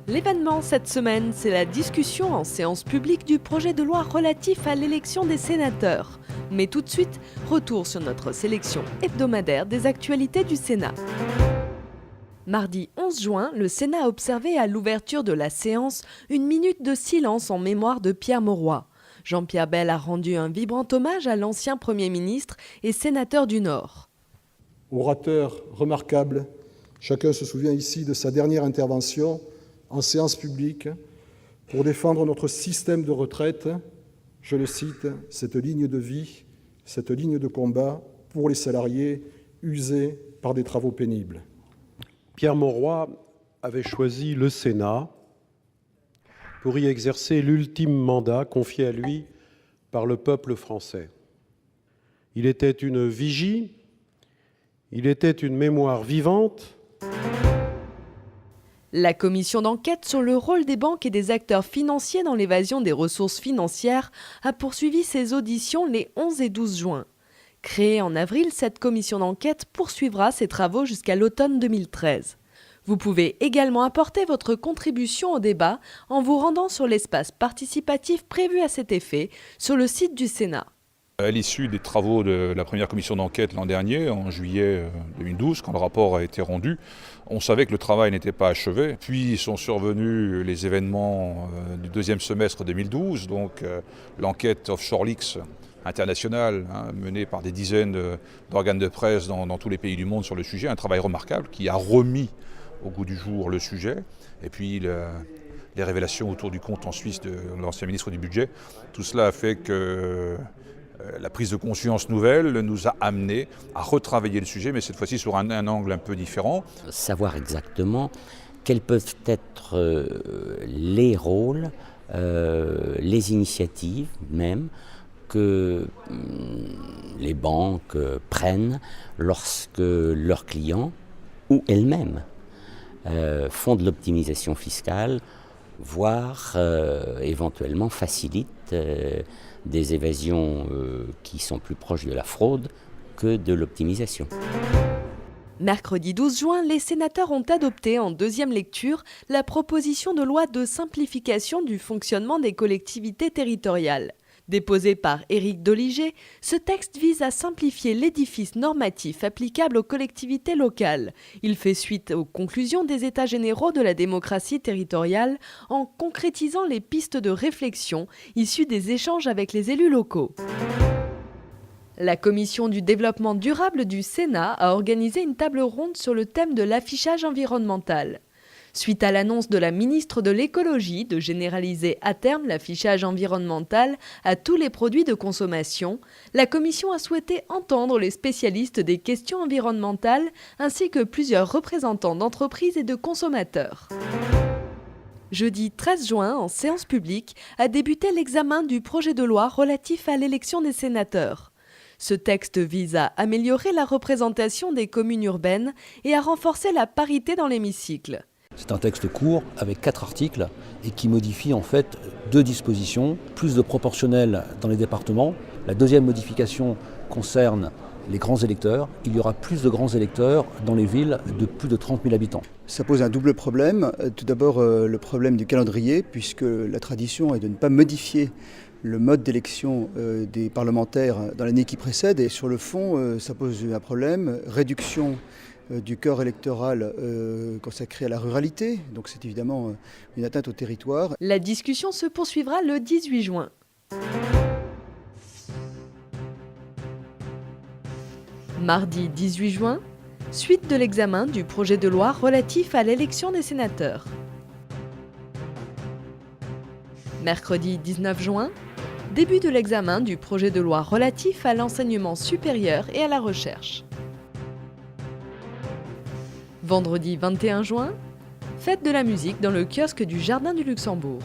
L'événement cette semaine, c'est la discussion en séance publique du projet de loi relatif à l'élection des sénateurs. Mais tout de suite, retour sur notre sélection hebdomadaire des actualités du Sénat. Mardi 11 juin, le Sénat a observé à l'ouverture de la séance une minute de silence en mémoire de Pierre Mauroy. Jean-Pierre Bel a rendu un vibrant hommage à l'ancien Premier ministre et sénateur du Nord. Orateur remarquable, chacun se souvient ici de sa dernière intervention en séance publique pour défendre notre système de retraite. Je le cite, « cette ligne de vie, cette ligne de combat pour les salariés usés par des travaux pénibles ». Pierre Mauroy avait choisi le Sénat pour y exercer l'ultime mandat confié à lui par le peuple français. Il était une vigie, il était une mémoire vivante. La commission d'enquête sur le rôle des banques et des acteurs financiers dans l'évasion des ressources financières a poursuivi ses auditions les 11 et 12 juin. Créée en avril, cette commission d'enquête poursuivra ses travaux jusqu'à l'automne 2013. Vous pouvez également apporter votre contribution au débat en vous rendant sur l'espace participatif prévu à cet effet sur le site du Sénat. À l'issue des travaux de la première commission d'enquête l'an dernier, en juillet 2012, quand le rapport a été rendu, on savait que le travail n'était pas achevé. Puis sont survenus les événements du deuxième semestre 2012, donc l'enquête Offshore Leaks internationale menée par des dizaines d'organes de presse dans tous les pays du monde sur le sujet, un travail remarquable qui a remis au goût du jour le sujet. Et puis les révélations autour du compte en Suisse de l'ancien ministre du Budget, tout cela a fait que la prise de conscience nouvelle nous a amenés à retravailler le sujet, mais cette fois-ci sur un angle un peu différent. Savoir exactement quels peuvent être les rôles, les initiatives même que les banques prennent lorsque leurs clients ou elles-mêmes font de l'optimisation fiscale, voire éventuellement facilitent des évasions qui sont plus proches de la fraude que de l'optimisation. Mercredi 12 juin, les sénateurs ont adopté en deuxième lecture la proposition de loi de simplification du fonctionnement des collectivités territoriales. Déposé par Éric Doligé, ce texte vise à simplifier l'édifice normatif applicable aux collectivités locales. Il fait suite aux conclusions des États généraux de la démocratie territoriale en concrétisant les pistes de réflexion issues des échanges avec les élus locaux. La Commission du développement durable du Sénat a organisé une table ronde sur le thème de l'affichage environnemental. Suite à l'annonce de la ministre de l'Écologie de généraliser à terme l'affichage environnemental à tous les produits de consommation, la Commission a souhaité entendre les spécialistes des questions environnementales ainsi que plusieurs représentants d'entreprises et de consommateurs. Jeudi 13 juin, en séance publique, a débuté l'examen du projet de loi relatif à l'élection des sénateurs. Ce texte vise à améliorer la représentation des communes urbaines et à renforcer la parité dans l'hémicycle. C'est un texte court avec 4 articles et qui modifie en fait 2 dispositions, plus de proportionnel dans les départements. La deuxième modification concerne les grands électeurs. Il y aura plus de grands électeurs dans les villes de plus de 30 000 habitants. Ça pose un double problème. Tout d'abord le problème du calendrier, puisque la tradition est de ne pas modifier le mode d'élection des parlementaires dans l'année qui précède. Et sur le fond, ça pose un problème. Réduction du corps électoral consacré à la ruralité. Donc c'est évidemment une atteinte au territoire. La discussion se poursuivra le 18 juin. Mardi 18 juin, suite de l'examen du projet de loi relatif à l'élection des sénateurs. Mercredi 19 juin, début de l'examen du projet de loi relatif à l'enseignement supérieur et à la recherche. Vendredi 21 juin, fête de la musique dans le kiosque du Jardin du Luxembourg.